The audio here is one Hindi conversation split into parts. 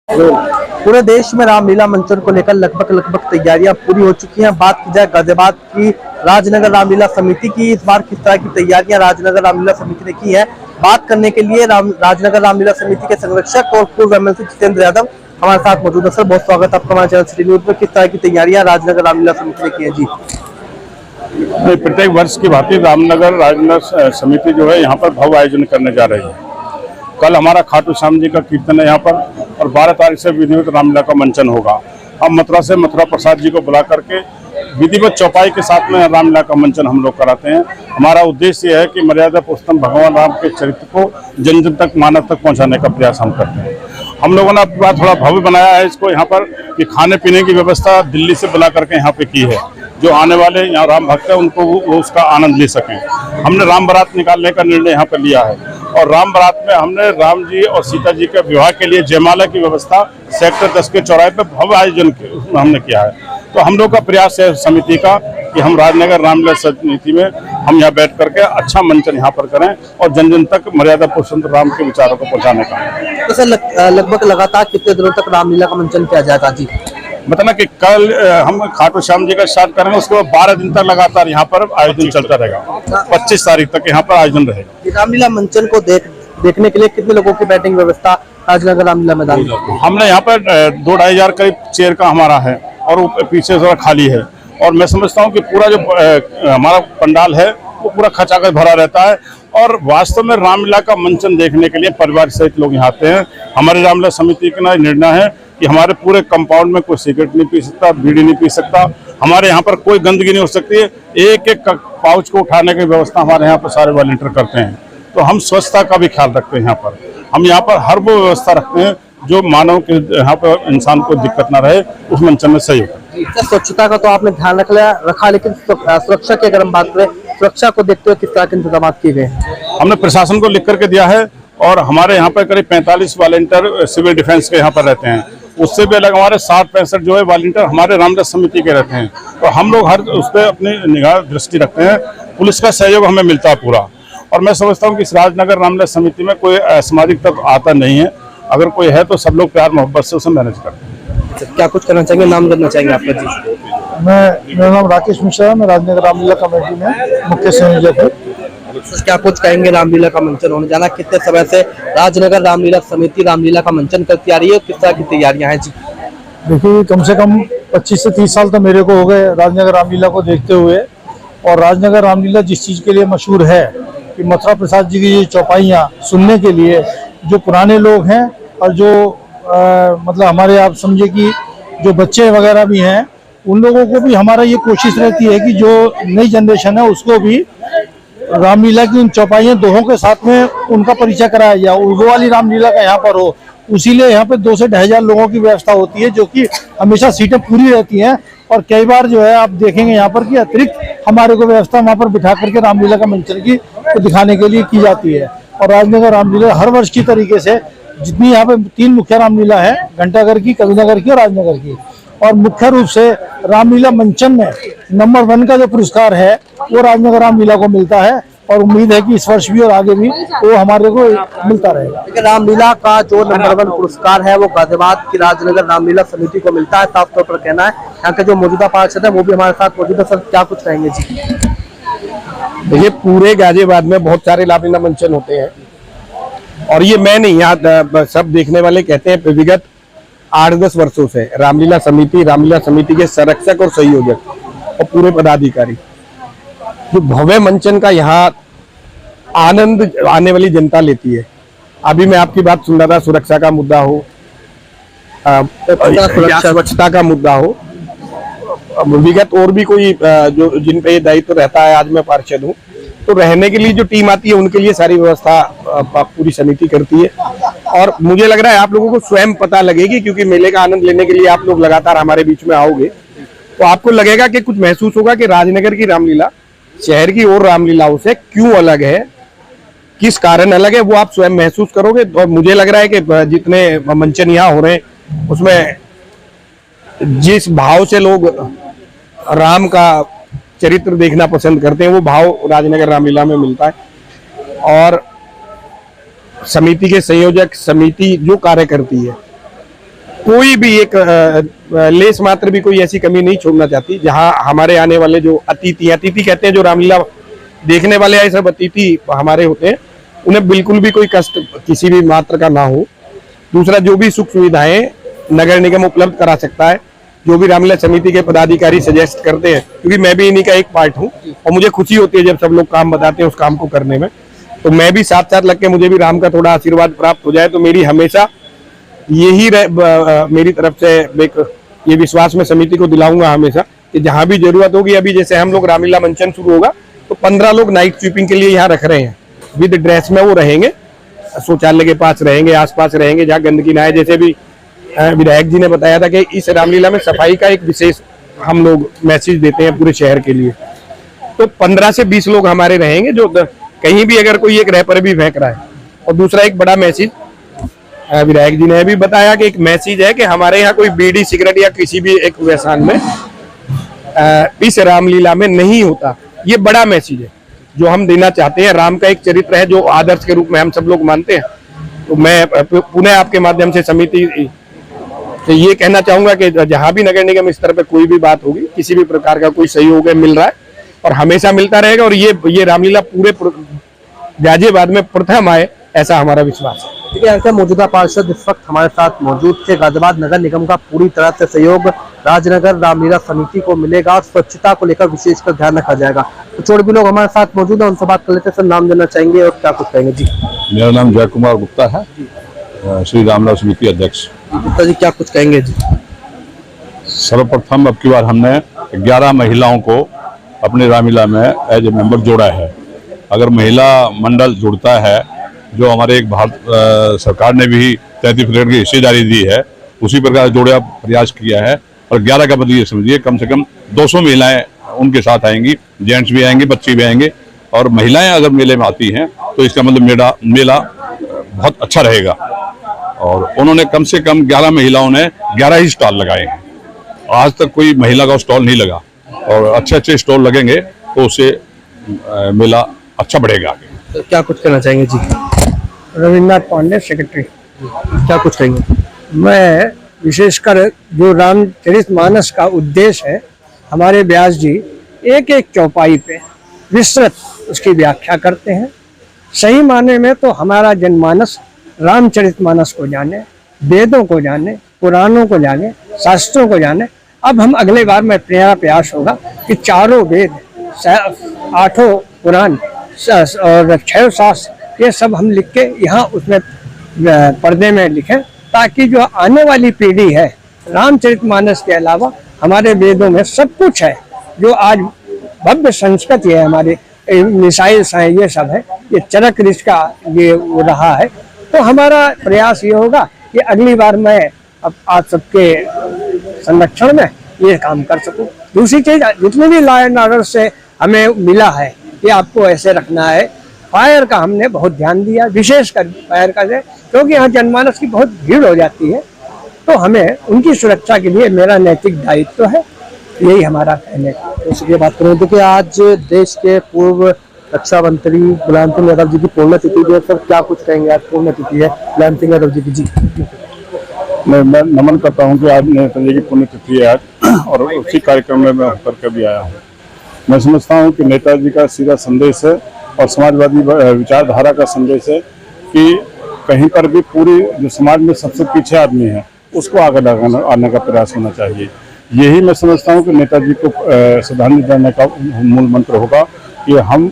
पूरे देश में रामलीला मंचन को लेकर लगभग तैयारियां पूरी हो चुकी हैं। बात की जाए गाजियाबाद की राजनगर रामलीला समिति की, इस बार किस तरह की तैयारियां राजनगर रामलीला समिति ने की है, बात करने के लिए राजनगर रामलीला समिति के संरक्षक और पूर्व एमएलसी जितेंद्र यादव हमारे साथ मौजूद है। सर, बहुत स्वागत है आपका हमारे चैनल सिटी न्यूज में। किस तरह की तैयारियां राजनगर रामलीला समिति ने की है? जी, प्रत्येक वर्ष की भांति रामनगर राजनगर समिति जो है यहाँ पर भव्य आयोजन करने जा रही है। कल हमारा खाटू श्याम जी का कीर्तन है यहाँ पर, और 12 तारीख से विधिवत रामलीला का मंचन होगा। हम मथुरा से मथुरा प्रसाद जी को बुला करके विधिवत चौपाई के साथ में रामलीला का मंचन हम लोग कराते हैं। हमारा उद्देश्य यह है कि मर्यादा पुरुषोत्तम भगवान राम के चरित्र को जन जन तक, मानव तक पहुँचाने का प्रयास हम करते हैं। हम लोगों ने अपनी बात थोड़ा भव्य बनाया है इसको यहाँ पर, कि खाने पीने की व्यवस्था दिल्ली से बुला करके यहाँ पे की है। जो आने वाले यहाँ राम भक्त है उनको वो उसका आनंद ले सकें। हमने राम बारात निकालने का निर्णय यहाँ पर लिया है, और राम बारात में हमने राम जी और सीता जी के विवाह के लिए जयमाला की व्यवस्था सेक्टर 10 के चौराहे पे भव्य आयोजन हमने किया है। तो हम लोग का प्रयास है समिति का कि हम राजनगर रामलीला समिति में हम यहाँ बैठ करके अच्छा मंचन यहाँ पर करें और जन जन तक मर्यादा पुरुषोत्तम राम के विचारों को पहुँचाने का। तो सर, लगभग लगातार कितने दिनों तक रामलीला का मंचन किया जाएगा? जी, मतलब कि कल हम खाटू श्याम जी का स्टार्ट करेंगे, उसके बाद 12 दिन तक लगातार यहाँ पर आयोजन चलता रहेगा। 25 तारीख तक यहाँ पर आयोजन रहेगा। रामलीला मंचन को देखने के लिए कितने लोगों की बैठने की व्यवस्था राजनगर रामलीला मैदान में? हमने यहाँ पर 2-2.5 हजार करीब चेयर का हमारा है, और पीछे थोड़ा खाली है। और मैं समझता हूँ कि पूरा जो हमारा पंडाल है वो पूरा खचाखच भरा रहता है। और वास्तव में रामलीला का मंचन देखने के लिए परिवार सहित लोग यहाँ आते हैं। हमारी रामलीला समिति का निर्णय है कि हमारे पूरे कंपाउंड में कोई सिगरेट नहीं पी सकता, बीड़ी नहीं पी सकता, हमारे यहाँ पर कोई गंदगी नहीं हो सकती है। एक एक पाउच को उठाने की व्यवस्था हमारे यहाँ पर सारे वॉलंटियर करते हैं। तो हम स्वच्छता का भी ख्याल रखते हैं। यहाँ पर हम यहाँ पर हर वो व्यवस्था रखते हैं जो मानव के यहाँ पर इंसान को दिक्कत ना रहे, उस मंचन में सही होगा। स्वच्छता का तो आपने ध्यान रखा, लेकिन सुरक्षा की अगर हम बात करें, सुरक्षा को देखते हुए किस तरह के इंतजाम किए गए? हमने प्रशासन को लिख करके दिया है, और हमारे यहाँ पर करीब 45 वॉलंटियर सिविल डिफेंस के यहाँ पर रहते हैं। उससे भी अलग हमारे 60-65 जो है वॉलंटियर हमारे रामलीला समिति के रहते हैं। तो हम लोग हर उस पर अपनी निगाह दृष्टि रखते हैं। पुलिस का सहयोग हमें मिलता है पूरा। और मैं समझता हूँ कि इस राजनगर रामलीला समिति में कोई असामाजिक तत्व आता नहीं है। अगर कोई है तो सब लोग प्यार मोहब्बत से उसे मैनेज करते हैं। क्या कुछ करना चाहेंगे, नाम करना चाहेंगे आपका? जी, मेरा नाम राकेश मिश्रा है। मैं राजनगर रामलीला कमेटी में मुख्य संयोजक हूँ। क्या कुछ कहेंगे? रामलीला का मंचन होने जाना, कितने समय से राजनगर रामलीला समिति रामलीला का मंचन करती आ रही है, किस तरह की तैयारियां हैं? जी, देखिए, कम से कम 25 से 30 साल तो मेरे को हो गए राजनगर रामलीला को देखते हुए। और राजनगर रामलीला जिस चीज़ के लिए मशहूर है कि मथुरा प्रसाद जी की ये चौपाइयाँ सुनने के लिए जो पुराने लोग हैं, और जो मतलब हमारे आप समझे कि जो बच्चे वगैरह भी हैं, उन लोगों को भी हमारा ये कोशिश रहती है कि जो नई जनरेशन है उसको भी रामलीला की उन चौपाइयाँ दोहों के साथ में उनका परिचय कराया जाए। वो वाली रामलीला का यहाँ पर हो, उसीलिए यहाँ पे 2 से 2.5 हजार लोगों की व्यवस्था होती है, जो कि हमेशा सीटें पूरी रहती हैं। और कई बार जो है आप देखेंगे यहाँ पर कि अतिरिक्त हमारे को व्यवस्था वहाँ पर बिठा करके रामलीला का मंचन की दिखाने के लिए की जाती है। और राजनगर रामलीला हर वर्ष की तरीके से, जितनी यहाँ पे 3 मुख्य रामलीला है, घंटाघर की, कविनगर की और राजनगर की, और मुख्य रूप से रामलीला मंचन में नंबर 1 का जो पुरस्कार है वो राजनगर रामलीला को मिलता है। और उम्मीद है कि इस वर्ष भी और आगे भी वो हमारे को मिलता रहेगा। रामलीला का जो नंबर 1 पुरस्कार है वो गाजियाबाद की राजनगर रामलीला समिति को मिलता है, साफ तौर पर कहना है। यहाँ के जो मौजूदा पार्षद है वो भी हमारे साथ मौजूद है। सर, क्या कुछ कहेंगे? जी, देखिए, पूरे गाजियाबाद में बहुत सारे रामलीला मंचन होते हैं, और ये मैं नहीं, यहाँ सब देखने वाले कहते हैं विगत 8-10 वर्षों से रामलीला समिति के संरक्षक और संयोजक और पूरे पदाधिकारी जो भव्य मंचन का यहाँ आनंद आने वाली जनता लेती है। अभी मैं आपकी बात सुन रहा था, सुरक्षा का मुद्दा हो, स्वच्छता का मुद्दा हो, विगत और भी कोई जो जिन पे दायित्व रहता है, आज मैं पार्षद हूँ, तो रहने के लिए जो टीम आती है उनके लिए सारी व्यवस्था पूरी समिति करती है। और मुझे लग रहा है आप लोगों को स्वयं पता लगेगी, क्योंकि मेले का आनंद लेने के लिए आप लोग लगातार हमारे बीच में आओगे, तो आपको लगेगा कि कुछ महसूस होगा कि राजनगर की रामलीला शहर की और रामलीलाओं से क्यों अलग है, किस कारण अलग है, वो आप स्वयं महसूस करोगे। और मुझे लग रहा है कि जितने मंचन यहाँ हो रहे हैं उसमें जिस भाव से लोग राम का चरित्र देखना पसंद करते हैं वो भाव राजनगर रामलीला में मिलता है। और समिति के संयोजक, समिति जो कार्य करती है कोई भी एक लेस मात्र भी कोई ऐसी कमी नहीं छोड़ना चाहती, जहां हमारे आने वाले जो अतिथि कहते हैं, जो रामलीला देखने वाले हैं, सब अतिथि हमारे होते हैं, उन्हें बिल्कुल भी कोई कष्ट किसी भी मात्र का ना हो। दूसरा, जो भी सुख सुविधाएं नगर निगम उपलब्ध करा सकता है, जो भी रामलीला समिति के पदाधिकारी सजेस्ट करते हैं, क्योंकि मैं भी इन्हीं का एक पार्ट हूँ और मुझे खुशी होती है जब सब लोग काम बताते हैं उस काम को करने में, तो मैं भी साथ साथ लग के मुझे भी राम का थोड़ा आशीर्वाद प्राप्त हो जाए। तो मेरी हमेशा यही मेरी तरफ से एक ये विश्वास में समिति को दिलाऊंगा हमेशा कि जहां भी जरूरत होगी, अभी जैसे हम लोग रामलीला मंचन शुरू होगा तो 15 लोग नाइट स्वीपिंग के लिए यहाँ रख रहे हैं, विद ड्रेस में वो रहेंगे, शौचालय के पास रहेंगे, आसपास रहेंगे, जहाँ गंदगी ना है। जैसे भी विधायक जी ने बताया था कि इस रामलीला में सफाई का एक विशेष हम लोग मैसेज देते हैं पूरे शहर के लिए, तो 15 से 20 लोग हमारे रहेंगे, जो कहीं भी अगर कोई एक रैपर भी फेंक रहा है। और दूसरा एक बड़ा मैसेज विधायक जी ने भी बताया कि एक मैसेज है कि हमारे यहाँ कोई बीड़ी सिगरेट या किसी भी एक व्यसन में इस रामलीला में नहीं होता। ये बड़ा मैसेज है जो हम देना चाहते हैं। राम का एक चरित्र है जो आदर्श के रूप में हम सब लोग मानते हैं। तो मैं पुनः आपके माध्यम से समिति से ये कहना चाहूंगा कि जहां भी नगर निगम इस तरह पे कोई भी बात होगी, किसी भी प्रकार का कोई सहयोग मिल रहा है और हमेशा मिलता रहेगा, और ये रामलीला पूरे गाजियाबाद में प्रथम आए, ऐसा हमारा विश्वास है। ठीक है, ऐसे मौजूदा पार्षद इस वक्त हमारे साथ मौजूद थे। गाजियाबाद नगर निगम का पूरी तरह से सहयोग राजनगर रामलीला समिति को मिलेगा और स्वच्छता को लेकर विशेषकर ध्यान रखा जाएगा। तो और भी लोग हमारे साथ मौजूद है, उनसे बात कर लेते हैं। सर, नाम देना चाहेंगे और क्या कुछ कहेंगे? जी, मेरा नाम जय कुमार गुप्ता है, श्री रामलीला समिति अध्यक्ष। गुप्ता जी, क्या कुछ कहेंगे? जी, सर्वप्रथम अब की बार हमने 11 महिलाओं को अपने रामलीला में एज ए मेंबर जोड़ा है। अगर महिला मंडल जुड़ता है, जो हमारे एक भारत सरकार ने भी 33% की हिस्सेदारी दी है, उसी प्रकार जोड़ा प्रयास किया है। और 11 का बदलिए समझिए, कम से कम 200 महिलाएं उनके साथ आएंगी, जेंट्स भी आएंगे, बच्चे भी आएंगे। और महिलाएं अगर मेले में आती हैं तो इसका मतलब मेला बहुत अच्छा रहेगा। और उन्होंने कम से कम 11 महिलाओं ने 11 ही स्टॉल लगाए हैं। आज तक कोई महिला का स्टॉल नहीं लगा, और अच्छे अच्छे स्टॉल लगेंगे तो उससे मेला अच्छा बढ़ेगा आगे। तो क्या कुछ कहना चाहेंगे? जी, रविन्द्रनाथ पांडे, सेक्रेटरी। क्या कुछ कहेंगे? मैं विशेषकर जो रामचरितमानस का उद्देश्य है, हमारे व्यास जी एक एक चौपाई पे विस्तृत उसकी व्याख्या करते हैं। सही माने में तो हमारा जनमानस रामचरितमानस को जाने, वेदों को जाने, पुराणों को जाने, शास्त्रों को जाने। अब हम अगले बार में मेरा प्रयास होगा कि चारों वेद, 8 पुराण और 6 शास्त्र, ये सब हम लिख के यहाँ उसमें पर्दे में लिखें, ताकि जो आने वाली पीढ़ी है, रामचरितमानस के अलावा हमारे वेदों में सब कुछ है। जो आज भव्य संस्कृति है, हमारे मिसाइल्स हैं, ये सब है, ये चरक ऋषि का ये वो रहा है। तो हमारा प्रयास ये होगा कि अगली बार मैं अब आप सबके संरक्षण में ये काम कर सकूं। दूसरी चीज, जितने भी लॉ एंड ऑर्डर से हमें मिला है कि आपको ऐसे रखना है, फायर का हमने बहुत ध्यान दिया, विशेषकर फायर का, क्योंकि यहाँ जनमानस की बहुत भीड़ हो जाती है, तो हमें उनकी सुरक्षा के लिए मेरा नैतिक दायित्व है। यही हमारा कहने का। तो इसलिए बात करें तो आज देश के पूर्व रक्षा मंत्री मुलायम सिंह यादव जी की पुण्यतिथि है। सर, क्या कुछ कहेंगे? आज पुण्यतिथि है मुलायम सिंह यादव जी की। जी, मैं नमन करता हूं कि आज नेताजी की पुण्यतिथि है आज, और उसी कार्यक्रम में मैं होकर के भी आया हूं। मैं समझता हूं कि नेताजी का सीधा संदेश है और समाजवादी विचारधारा का संदेश है कि कहीं पर भी पूरी जो समाज में सबसे पीछे आदमी है उसको आगे आने का प्रयास होना चाहिए। यही मैं समझता हूं कि नेताजी को श्रद्धांजलि देने का मूल मंत्र होगा कि हम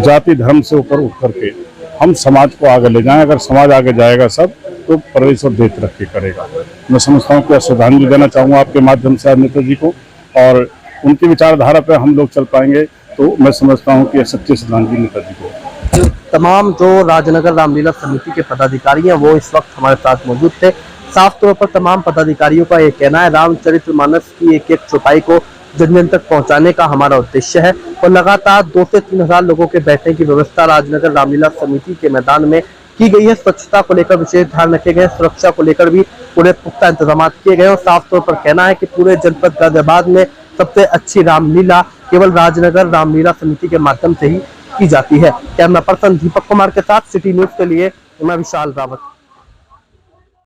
जाति धर्म से ऊपर उठ करके हम समाज को आगे ले जाएं। अगर समाज आगे जाएगा सब, तो प्रदेश और देश तरक्की करेगा। मैं समझता हूँ कि श्रद्धांजलि देना चाहूँगा आपके माध्यम से नेताजी को, और उनकी विचारधारा पर हम लोग चल पाएंगे तो मैं समझता हूँ कि सच्ची श्रद्धांजलि नेताजी को। तमाम जो राजनगर रामलीला समिति के पदाधिकारी हैं वो इस वक्त हमारे साथ मौजूद थे। साफ तौर पर तमाम पदाधिकारियों का ये कहना है, रामचरितमानस की एक एक चौपाई को जन जन तक पहुंचाने का हमारा उद्देश्य है, और लगातार 2 से 3 हजार लोगों के बैठने की व्यवस्था राजनगर रामलीला समिति के मैदान में की गई है। स्वच्छता को लेकर विशेष ध्यान रखे गए, सुरक्षा को लेकर भी पूरे पुख्ता इंतजाम किए गए, और साफ तौर पर कहना है कि पूरे जनपद गाजियाबाद में सबसे अच्छी रामलीला केवल राजनगर रामलीला समिति के माध्यम से ही की जाती है। कैमरा पर्सन दीपक कुमार के साथ सिटी न्यूज के लिए मैं विशाल रावत।